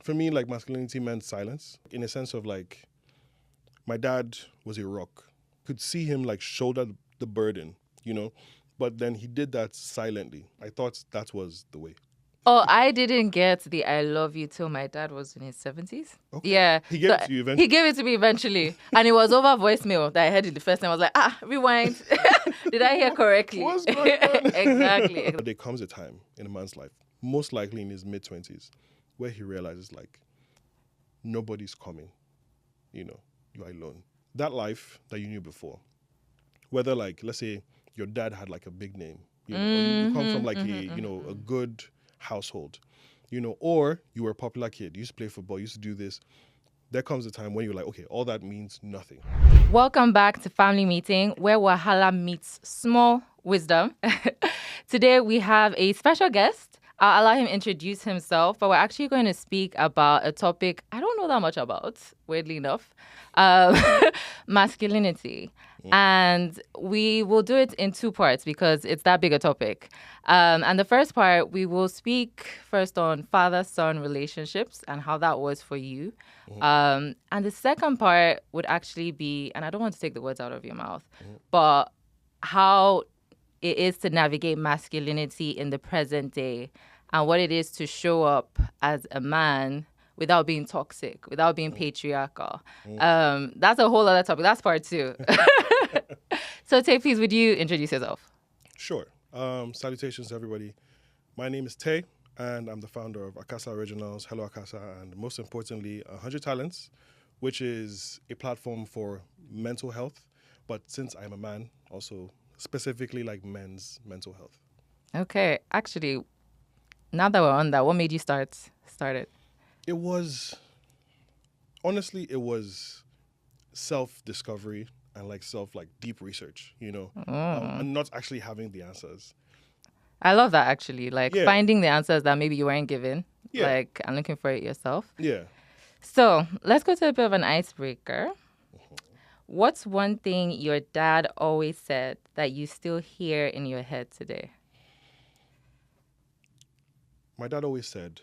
For me, like masculinity meant silence in a sense of like my dad was a rock. Could see him like shoulder the burden, but then he did that silently. I thought that was the way. Oh, I didn't get the I love you till my dad was in his 70s. Okay. Yeah. He gave it to you eventually. He gave it to me eventually. And it was over voicemail that I heard it the first time. I was like, rewind. Did I hear correctly? What's going on? Exactly. There comes a time in a man's life, most likely in his mid-20s, where he realizes like nobody's coming. You're alone. That life that you knew before, whether like, let's say your dad had like a big name, or you come from like a good household, or you were a popular kid, you used to play football, you used to do this. There comes a time when you're like, okay, all that means nothing. Welcome back to Family Meeting, where Wahala meets small wisdom. Today we have a special guest. I'll allow him introduce himself, but we're actually going to speak about a topic I don't know that much about, weirdly enough, masculinity. And we will do it in two parts because it's that big a topic. And the first part, we will speak first on father-son relationships and how that was for you. And the second part would actually be, and I don't want to take the words out of your mouth, but how it is to navigate masculinity in the present day and what it is to show up as a man without being toxic, without being patriarchal. That's a whole other topic. That's part two. So, Tay, please, would you introduce yourself? Sure. Salutations, everybody. My name is Tay, and I'm the founder of Akasa Originals, Hello Akasa, and most importantly, 100 Talents, which is a platform for mental health. But since I'm a man, also specifically like men's mental health. Okay. Actually, now that we're on that, what made you start it? It was self-discovery and deep research, and not actually having the answers. I love that, actually. Finding the answers that maybe you weren't given. Yeah. And looking for it yourself. Yeah. So let's go to a bit of an icebreaker. What's one thing your dad always said that you still hear in your head today? My dad always said,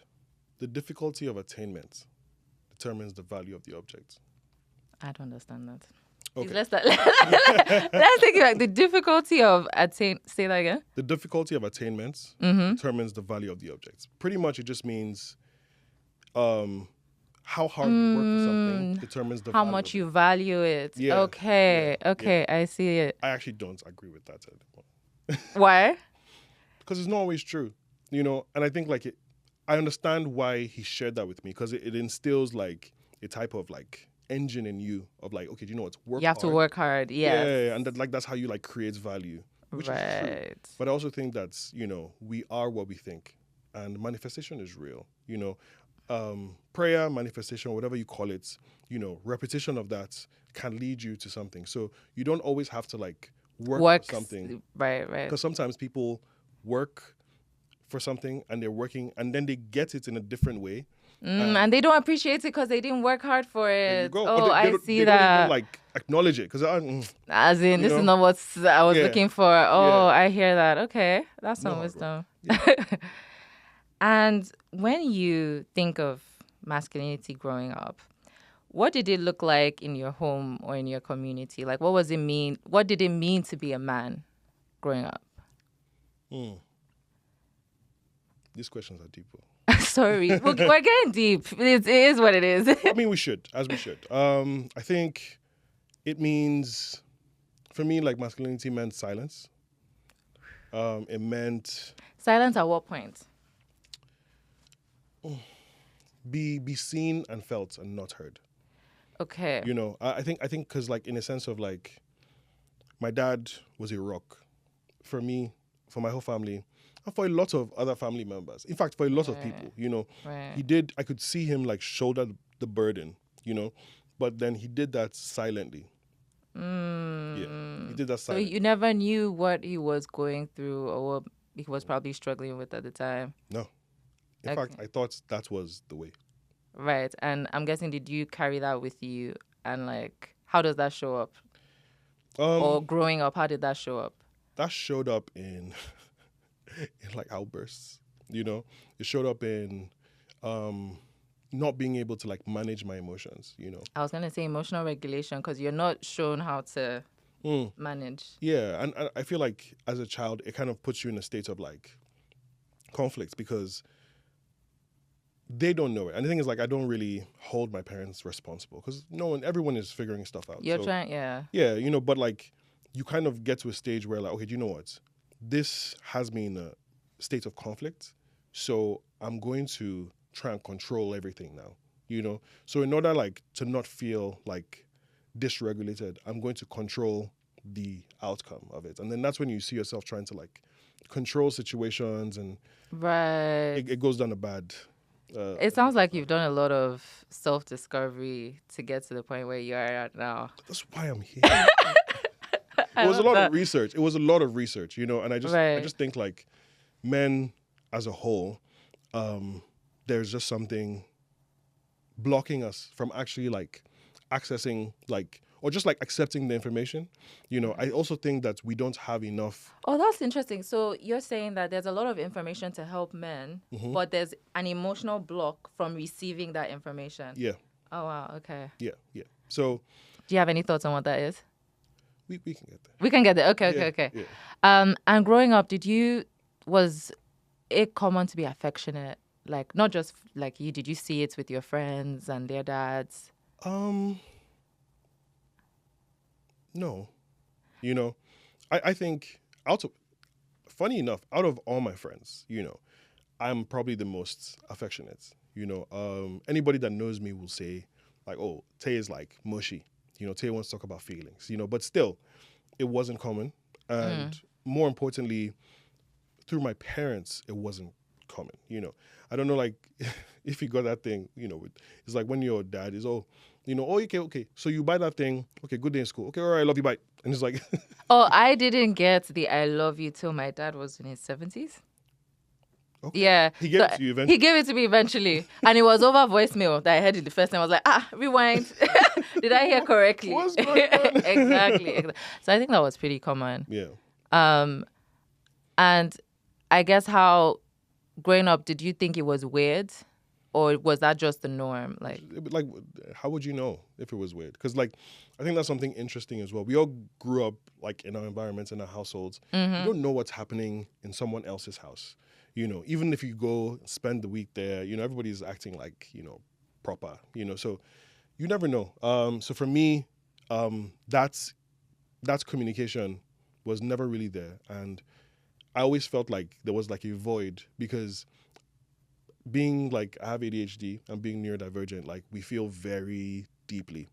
the difficulty of attainment determines the value of the object. I don't understand that. Okay. Let's take it back. The difficulty of say that again. The difficulty of attainment determines the value of the object. Pretty much it just means how hard you work for something determines the how value much of you value it. Yeah. Okay, Yeah. I see it. I actually don't agree with that anymore. Why? Because it's not always true, and I think I understand why he shared that with me, because it instills like a type of like engine in you of like, okay, it's work. You have to work hard. Yes. Yeah, and that's how you like create value, which is true. But I also think that's we are what we think, and manifestation is real. Prayer, manifestation, whatever you call it, repetition of that can lead you to something. So you don't always have to like work for something. Right. Because sometimes people work for something and they're working and then they get it in a different way. And they don't appreciate it because they didn't work hard for it. There you go. Oh, I see they that. Don't even acknowledge it because as in, this is not what I was looking for. Oh, Yeah. I hear that. Okay, that's some No, wisdom. yeah. And when you think of masculinity growing up, what did it look like in your home or in your community? Like, what was it mean? What did it mean to be a man growing up? These questions are deep. Sorry, we're getting deep. It is what it is. I mean, we should. I think it means, for me, like masculinity meant silence. It meant Silence at what point? be seen and felt and not heard. Okay. I think because like in a sense of like my dad was a rock for me, for my whole family, and for a lot of other family members. In fact, for a lot of people, Right. I could see him like shoulder the burden, but then he did that silently. Yeah, he did that So silently. you never knew what he was going through or what he was probably struggling with at the time. No. In fact, I thought that was the way. Right. And I'm guessing, did you carry that with you? And like, how does that show up? Or growing up, how did that show up? That showed up in in like outbursts, It showed up in not being able to like manage my emotions, I was gonna say emotional regulation because you're not shown how to manage. Yeah, and I feel like as a child, it kind of puts you in a state of like conflict because they don't know it. And the thing is, like, I don't really hold my parents responsible because everyone is figuring stuff out. You're trying, yeah. Yeah, but like you kind of get to a stage where like, okay, do you know what? This has me in a state of conflict, so I'm going to try and control everything now. So in order like to not feel like dysregulated, I'm going to control the outcome of it, and then that's when you see yourself trying to like control situations, and Right. it goes down a bad. It sounds like you've done a lot of self-discovery to get to the point where you are at now. That's why I'm here. It was a lot of research. It was a lot of research, and I just think like men as a whole, there's just something blocking us from actually like accessing like or just like accepting the information. I also think that we don't have enough. Oh, that's interesting. So you're saying that there's a lot of information to help men, but there's an emotional block from receiving that information. Yeah. Oh, wow. Okay. Yeah. So do you have any thoughts on what that is? We can get there. We can get there. Okay. Yeah. And growing up, was it common to be affectionate? Like, not just like you, did you see it with your friends and their dads? No. I think funny enough, out of all my friends, I'm probably the most affectionate. Anybody that knows me will say like, oh, Tay is like mushy. Tay wants to talk about feelings, but still, it wasn't common. And more importantly, through my parents, it wasn't common. I don't know, like, if you got that thing, it's like when your dad is, okay. So you buy that thing. Okay, good day in school. Okay, all right, love you, bye. And it's like... Oh, I didn't get the I love you till my dad was in his 70s. Okay. Yeah. He gave it to you eventually? He gave it to me eventually. And it was over voicemail that I heard it the first time. I was like, rewind. Did I hear correctly? What's going on? Exactly. So I think that was pretty common. Yeah. And I guess how, growing up, did you think it was weird? Or was that just the norm? Like, how would you know if it was weird? Because, like, I think that's something interesting as well. We all grew up, like, in our environments, in our households. You don't know what's happening in someone else's house. Even if you go spend the week there, everybody's acting like, proper, so you never know. So for me, that's communication was never really there. And I always felt like there was like a void because being like, I have ADHD and being neurodivergent, like we feel very deeply,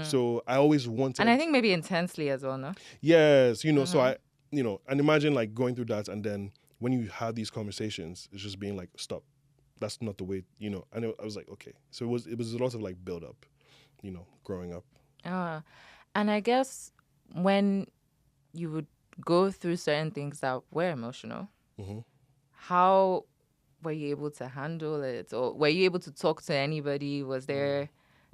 So I always wanted. And I think maybe intensely as well, no? Yes, so I, and imagine like going through that and then when you have these conversations, it's just being like, stop, that's not the way, and I was like, okay. So it was a lot of like build up, growing up. And I guess when you would go through certain things that were emotional, how were you able to handle it? Or were you able to talk to anybody? Do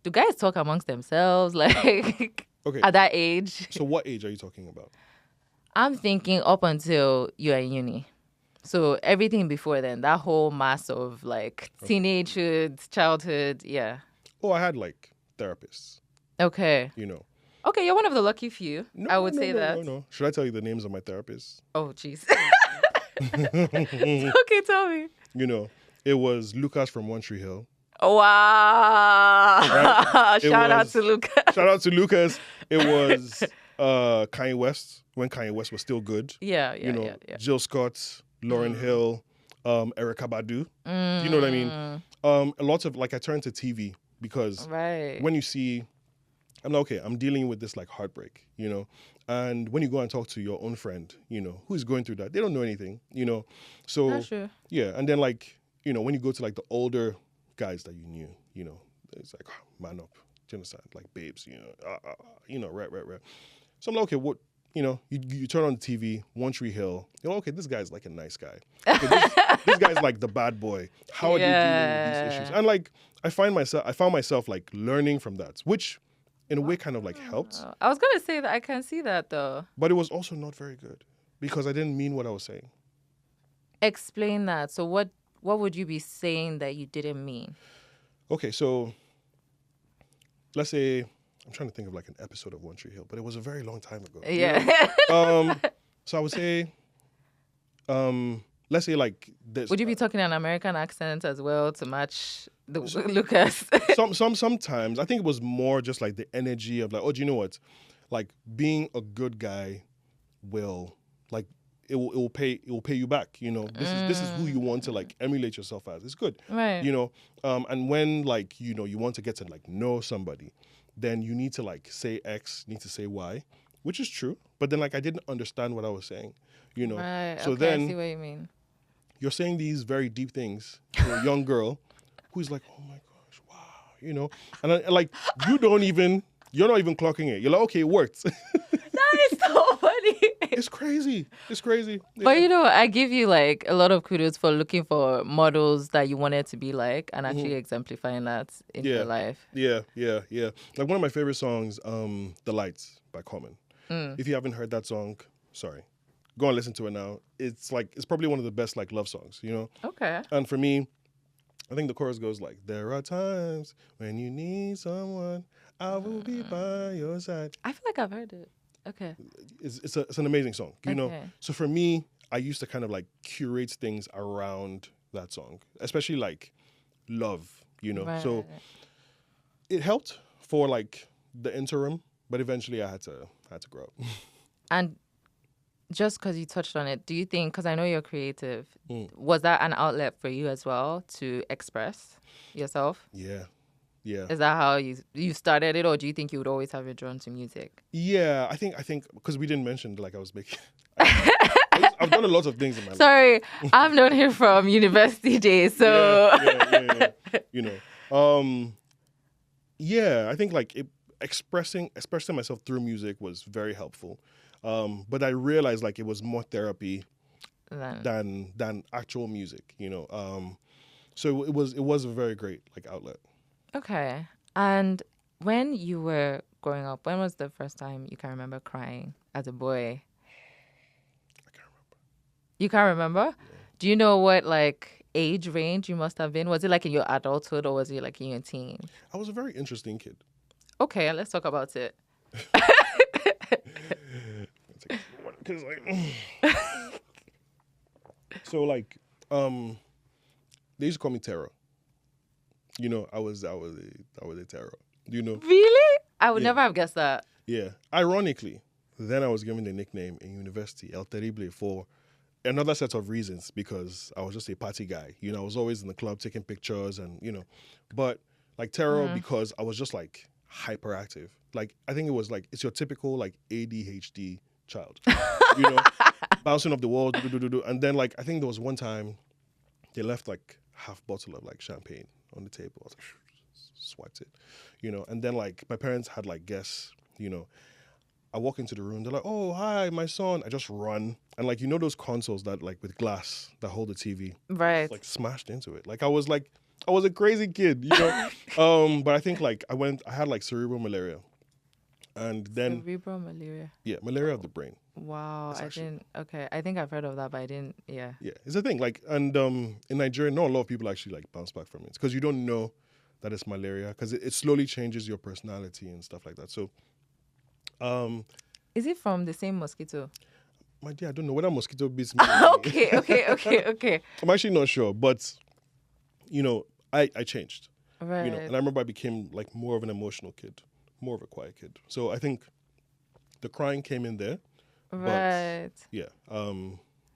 guys talk amongst themselves, like, at that age? So what age are you talking about? I'm thinking up until you're in uni. So everything before then, that whole mass of like teenagehood, childhood, yeah. Oh, I had like therapists. Okay. Okay, you're one of the lucky few. I would say that. No. Should I tell you the names of my therapists? Oh, jeez. Okay, tell me. It was Lucas from One Tree Hill. Wow. Right? Shout out to Lucas. Shout out to Lucas. It was Kanye West, when Kanye West was still good. Yeah. Jill Scott, Lauryn Hill, Erykah Badu. You know what I mean? A lot of, like, I turned to TV because when you see, I'm like, okay, I'm dealing with this, like, heartbreak, And when you go and talk to your own friend, who is going through that, they don't know anything, So, that's true. Yeah. And then, like, when you go to, like, the older guys that you knew, it's like, man up. Do you understand? Like, babes, right. So I'm like, okay, what, you turn on the TV, One Tree Hill, okay, this guy's like a nice guy. Okay, this guy's like the bad boy. How are you dealing with these issues? And like, I found myself like learning from that, which in a way kind of like helped. I was going to say that I can see that though. But it was also not very good because I didn't mean what I was saying. Explain that. So what would you be saying that you didn't mean? Okay, so let's say I'm trying to think of like an episode of One Tree Hill, but it was a very long time ago. You know? Yeah. So I would say, let's say like this. Would you be talking an American accent as well to match the Lucas? Sometimes I think it was more just like the energy of like, oh, do you know what? Like being a good guy will like it will pay you back. You know, this is who you want to like emulate yourself as. It's good. Right. You know, and when like you know you want to get to like know somebody, then you need to like say X, need to say Y, which is true. But then like I didn't understand what I was saying. You know, Right. so Okay, I see then what you mean. you're saying these very deep things to a young girl who's like, oh my gosh, wow, you know, and like you're not even clocking it. You're like, okay, it worked. That is so funny. It's crazy. It's crazy. But you know, I give you like a lot of kudos for looking for models that you wanted to be like and actually exemplifying that in your life. Yeah. Like one of my favorite songs, "The Lights" by Common. If you haven't heard that song, sorry, go and listen to it now. It's probably one of the best like love songs, you know. Okay. And for me, I think the chorus goes like, "There are times when you need someone, I will be by your side." I feel like I've heard it. Okay. It's an amazing song, you know. Okay. So for me, I used to kind of like curate things around that song, especially like love, you know. Right. So it helped for like the interim, but eventually I had to grow up. And just because you touched on it, do you think, because I know you're creative, was that an outlet for you as well to express yourself? Yeah. Is that how you started it, or do you think you would always have been drawn to music? Yeah, I think because we didn't mention like I was making. I've done a lot of things in my life. Sorry, I've known him from university days, so Yeah. You know, yeah, I think like expressing myself through music was very helpful. But I realized like it was more therapy than actual music, you know. So it was a very great like outlet. Okay. And when you were growing up, when was the first time you can remember crying as a boy? I can't remember. You can't remember? Yeah. Do you know what like age range you must have been? Was it like in your adulthood or was it like in your teens? I was a very interesting kid. Okay, let's talk about it. Because like, so like, they used to call me Terror. You know, I was a terror. You know? Really? I would never have guessed that. Yeah. Ironically, then I was given the nickname in university, El Terrible, for another set of reasons, because I was just a party guy. You know, I was always in the club taking pictures and, you know, but like Terror because I was just like hyperactive. Like, I think it was like, it's your typical like ADHD child, you know, bouncing off the wall, and then like, I think there was one time they left like half bottle of like champagne on the table. I was like, swiped it, you know. And then like my parents had like guests, you know. I walk into the room, they're like, "Oh, hi, my son." I just run, and like, you know those consoles that like with glass that hold the TV, Right. like smashed into it. Like I was a crazy kid, you know. But I think like I had like cerebral malaria, and then Cerebral malaria. yeah, malaria of the brain. Wow, I didn't. Okay, I think I've heard of that, but I didn't. Yeah. Yeah, it's a thing. Like, and in Nigeria, not a lot of people actually like bounce back from it because you don't know that it's malaria because it slowly changes your personality and stuff like that. So, Is it from the same mosquito? my dear, I don't know whether mosquito bites me. Okay. I'm actually not sure, but you know, I changed. Right. You know, and I remember I became like more of an emotional kid, more of a quiet kid. So I think the crying came in there. Right. But, yeah.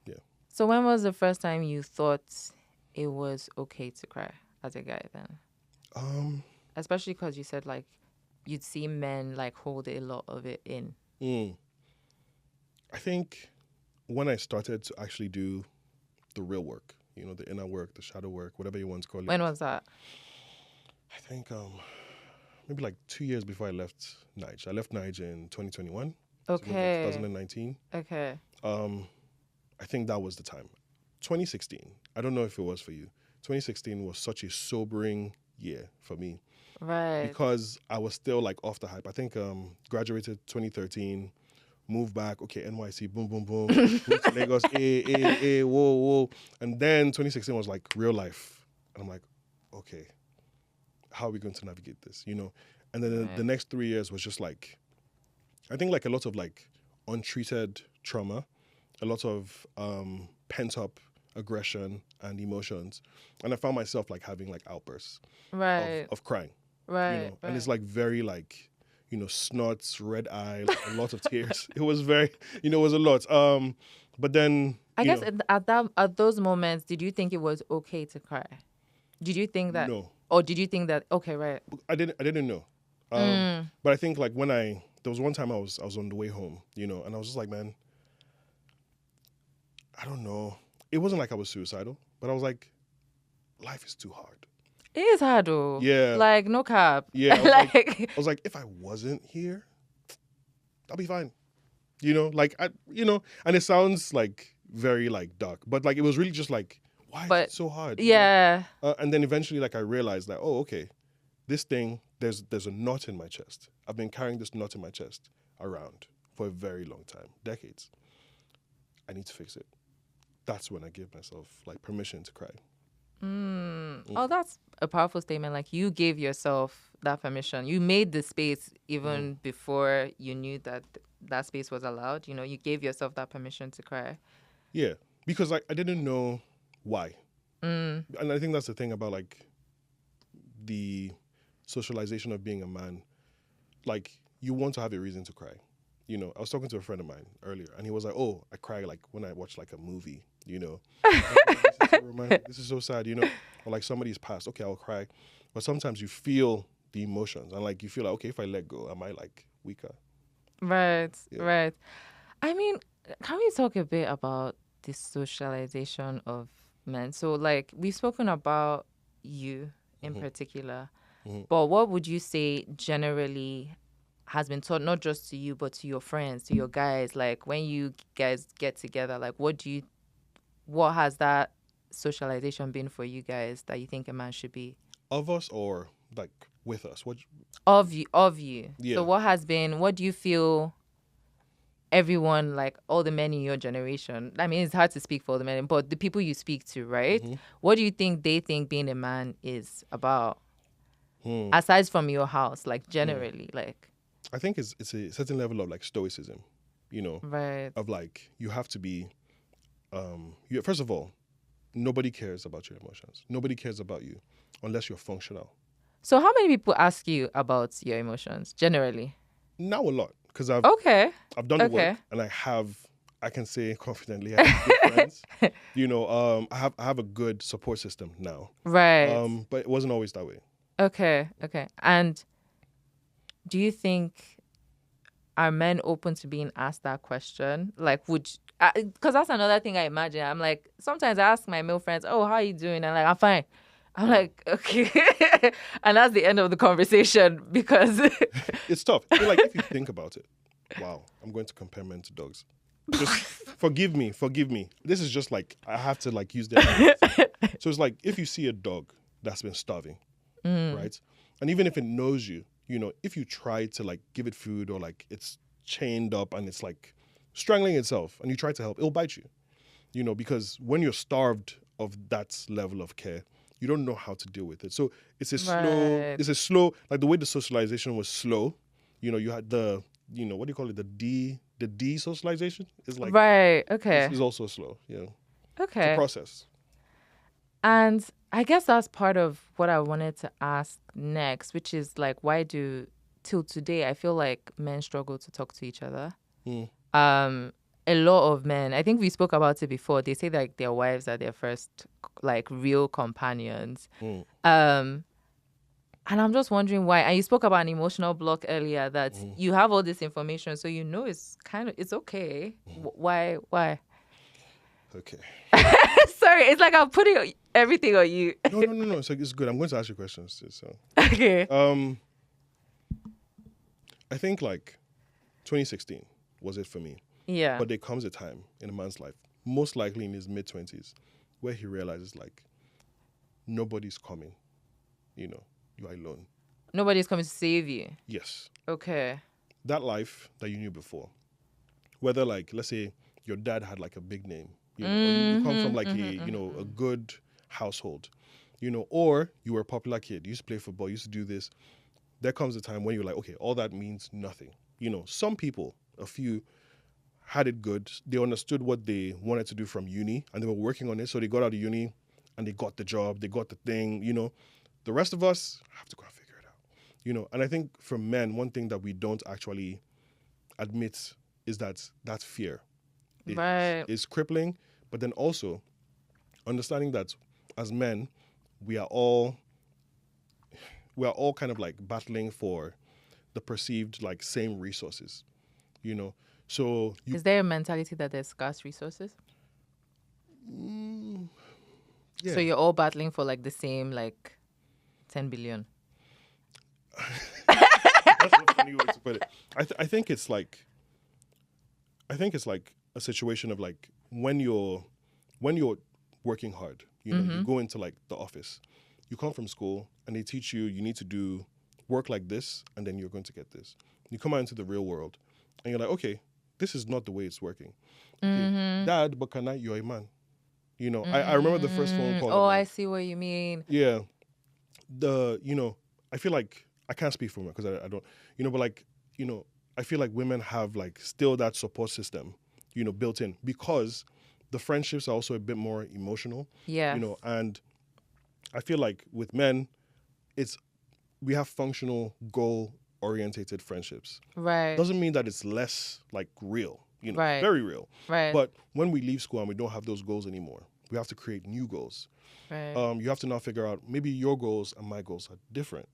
Yeah. So when was the first time you thought it was okay to cry as a guy then? Especially because you said like you'd see men like hold a lot of it in. I think when I started to actually do the real work, you know, the inner work, the shadow work, whatever you want to call it. When was that? I think maybe like 2 years before I left Nige. I left Nige in 2021. Okay. 2019. Okay. I think that was the time. 2016. I don't know if it was for you. 2016 was such a sobering year for me. Right. Because I was still like off the hype. I think graduated 2013, moved back, okay, NYC, boom, boom, boom. Moved to Lagos, whoa. And then 2016 was like real life. And I'm like, okay, how are we going to navigate this, you know? And then Right. the next 3 years was just like, I think like a lot of like untreated trauma, a lot of pent up aggression and emotions. And I found myself like having like outbursts Right. of crying, you Right. know, and it's like very like, you know, snorts, red eye, like a lot of tears. It was very, you know, it was a lot. But then, I you guess know, at those moments, did you think it was okay to cry? Did you think that, no, or did you think that okay, right? I didn't know. But I think like there was one time I was on the way home, you know, and I was just like, man, I don't know. It wasn't like I was suicidal, but I was like, life is too hard. It is hard though. Yeah. Like no cap. Yeah. Like I was like, if I wasn't here, I'll be fine. You know, like you know, and it sounds like very like dark, but like it was really just like, why is But it so hard? You know? yeah. And then eventually, like I realized that, oh, okay, this thing, there's a knot in my chest. I've been carrying this knot in my chest around for a very long time, decades. I need to fix it. That's when I give myself like permission to cry. Oh, that's a powerful statement. Like you gave yourself that permission. You made the space even before you knew that that space was allowed. You know, you gave yourself that permission to cry. Yeah, because I didn't know why. And I think that's the thing about like the socialization of being a man. Like you want to have a reason to cry. You know, I was talking to a friend of mine earlier, and he was like, "Oh, I cry like when I watch like a movie." You know, this is so romantic. This is so sad. You know, or like somebody's passed. Okay, I'll cry, but sometimes you feel the emotions, and like you feel like, okay, if I let go, am I like weaker? Right, Yeah. right. I mean, can we talk a bit about the socialization of men? So, like, we've spoken about you in particular, but what would you say generally has been taught, not just to you, but to your friends, to your guys? Like, when you guys get together, like, what has that socialization been for you guys that you think a man should be? Of us or like with us? What? Of you. So, Yeah. what do you feel? Everyone, like all the men in your generation, I mean, it's hard to speak for all the men, but the people you speak to, right? What do you think they think being a man is about? Aside from your house, like generally, like. I think it's a certain level of like stoicism, you know, Right. of like you have to be. First of all, nobody cares about your emotions. Nobody cares about you unless you're functional. So how many people ask you about your emotions generally? Now a lot because Okay. I've done the work and I can say confidently I have good friends. You know, I have a good support system now. Right. But it wasn't always that way. Okay. And do you think are men open to being asked that question? Like, because that's another thing I imagine. I'm like, sometimes I ask my male friends, "Oh, how are you doing?" And like, "I'm fine." I'm like, okay. And that's the end of the conversation because It's tough. I feel like if you think about it, wow, I'm going to compare men to dogs. Just forgive me. This is just like, I have to like use their So it's like, if you see a dog that's been starving, right? And even if it knows you, you know, if you try to like give it food or like it's chained up and it's like strangling itself and you try to help, it'll bite you, you know, because when you're starved of that level of care, you don't know how to deal with it. So it's a slow, like the way the socialization was slow, you know, you had you know, what do you call it? The de-socialization is like, right. Okay. is also slow. Yeah. It's a Okay. process. And I guess that's part of what I wanted to ask next, which is like, why do till today I feel like men struggle to talk to each other? A lot of men, I think we spoke about it before, they say like their wives are their first like real companions. And I'm just wondering why. And you spoke about an emotional block earlier that you have all this information, so you know it's okay. Why? Okay. Sorry, it's like I'm putting everything on you. No. It's good. I'm going to ask you questions too. So Okay. I think like 2016 was it for me. Yeah. But there comes a time in a man's life, most likely in his mid-20s, where he realizes like nobody's coming. You know, you are alone. Nobody's coming to save you. Yes. Okay. That life that you knew before, whether like, let's say your dad had like a big name, you know, or you come from like a good household, or you were a popular kid, you used to play football, you used to do this. There comes a time when you're like, okay, all that means nothing. Some people, a few, had it good. They understood what they wanted to do from uni and they were working on it. So they got out of uni and they got the job, they got the thing. The rest of us have to go and figure it out. And I think for men, one thing that we don't actually admit is that fear Right. is crippling. But then also understanding that as men, we are all kind of like battling for the perceived like same resources. So Is there a mentality that there's scarce resources? yeah. So you're all battling for like the same like 10 billion. That's a funny way to put it. I think it's like a situation of like when you're working hard, you go into like the office, you come from school and they teach you need to do work like this and then you're going to get this. You come out into the real world and you're like, okay, this is not the way it's working. Okay, Dad, but you're a man. I remember the first phone call. Oh, I see what you mean. Yeah. I feel like I can't speak for women because I don't, but like, I feel like women have like still that support system, built in because the friendships are also a bit more emotional. Yeah. And I feel like with men, we have functional goal orientated friendships. Right. Doesn't mean that it's less like real, Right. very real. Right. But when we leave school and we don't have those goals anymore, we have to create new goals. Right. You have to now figure out maybe your goals and my goals are different.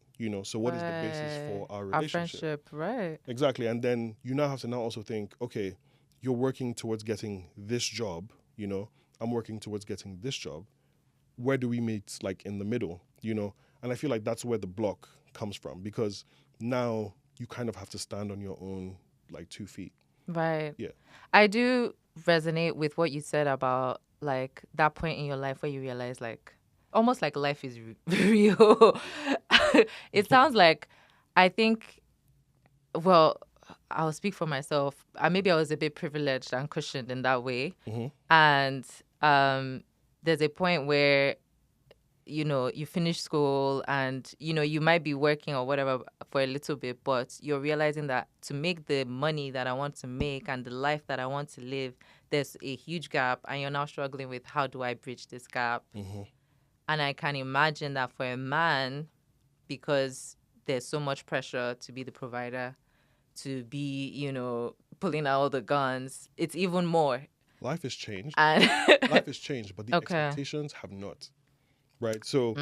So what is the basis for our relationship? Our friendship, right. Exactly. And then you now have to now also think, okay, you're working towards getting this job, I'm working towards getting this job. Where do we meet like in the middle, And I feel like that's where the block comes from because now you kind of have to stand on your own like 2 feet. Right. Yeah. I do resonate with what you said about like that point in your life where you realize like almost like life is real. It sounds like, I think, well, I'll speak for myself. Maybe I was a bit privileged and cushioned in that way. And there's a point where, you finish school and, you might be working or whatever for a little bit, but you're realizing that to make the money that I want to make and the life that I want to live, there's a huge gap and you're now struggling with how do I bridge this gap? And I can imagine that for a man, because there's so much pressure to be the provider, to be, pulling out all the guns, it's even more. Life has changed. And Life has changed, but the expectations have not. Right? So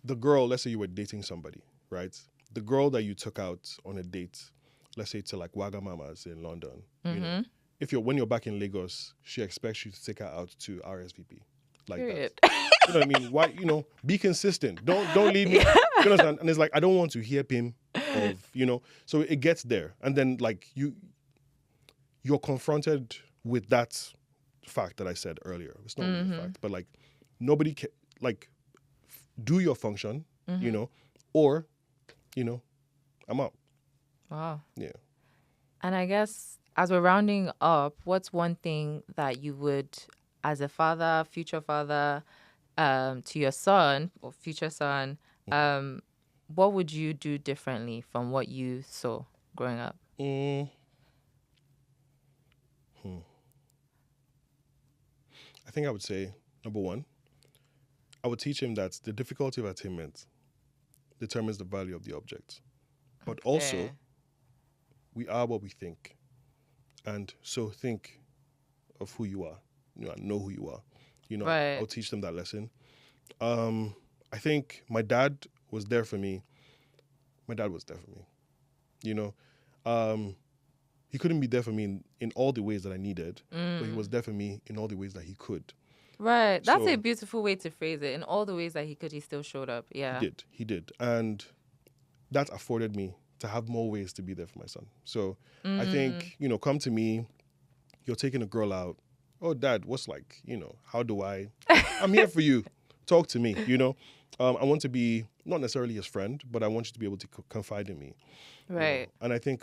the girl, let's say you were dating somebody, right? The girl that you took out on a date, let's say to like Wagamama's in London, when you're back in Lagos, she expects you to take her out to RSVP. Like Period. that. You know what I mean? Why, be consistent. Don't leave me. You understand? And it's like, I don't want to hear him of, so it gets there. And then like you're confronted with that fact that I said earlier. It's not really a fact, but like nobody do your function, or, I'm out. Wow. Yeah. And I guess as we're rounding up, what's one thing that you would, as a father, future father, to your son or future son, what would you do differently from what you saw growing up? I think I would say, number one, I would teach him that the difficulty of attainment determines the value of the object. But also, we are what we think. And so think of who you are, know who you are. Right. I'll teach them that lesson. I think my dad was there for me. My dad was there for me. He couldn't be there for me in all the ways that I needed, but he was there for me in all the ways that he could. Right. That's a beautiful way to phrase it. In all the ways that he could, he still showed up. Yeah. He did. And that afforded me to have more ways to be there for my son. So I think, come to me, you're taking a girl out. Oh, Dad, what's like, how do I'm here for you. Talk to me, I want to be not necessarily his friend, but I want you to be able to confide in me. Right. And I think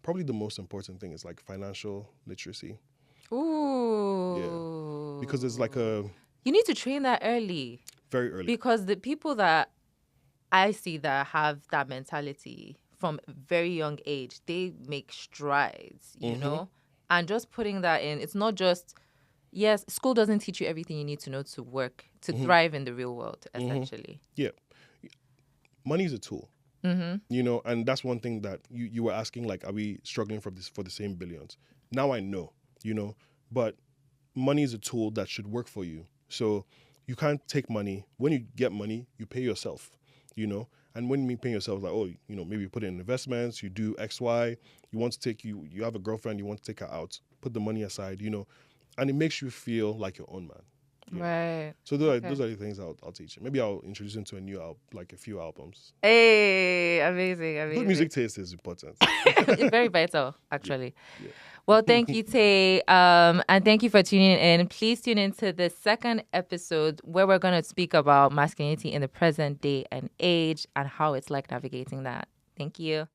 probably the most important thing is like financial literacy. Ooh. Yeah. Because there's like You need to train that early. Very early. Because the people that I see that have that mentality from a very young age, they make strides, you know? And just putting that in, it's not just, yes, school doesn't teach you everything you need to know to work, to thrive in the real world, essentially. Yeah. Money is a tool. You know, and that's one thing that you were asking, like, are we struggling for the same billions? Now I know, you know, but money is a tool that should work for you. So you can't take money. When you get money, you pay yourself, you know. And when you mean pay yourself, like, oh, you know, maybe you put it in investments, you do X, Y. You want to take you have a girlfriend, you want to take her out, put the money aside, you know, and it makes you feel like your own man. You know? Right. So those are the things I'll teach you. Maybe I'll introduce him to a few albums. Hey, amazing. Good music taste is important. It's very vital, actually. Yeah. Well, thank you, Tay. And thank you for tuning in. Please tune into the second episode where we're going to speak about masculinity in the present day and age and how it's like navigating that. Thank you.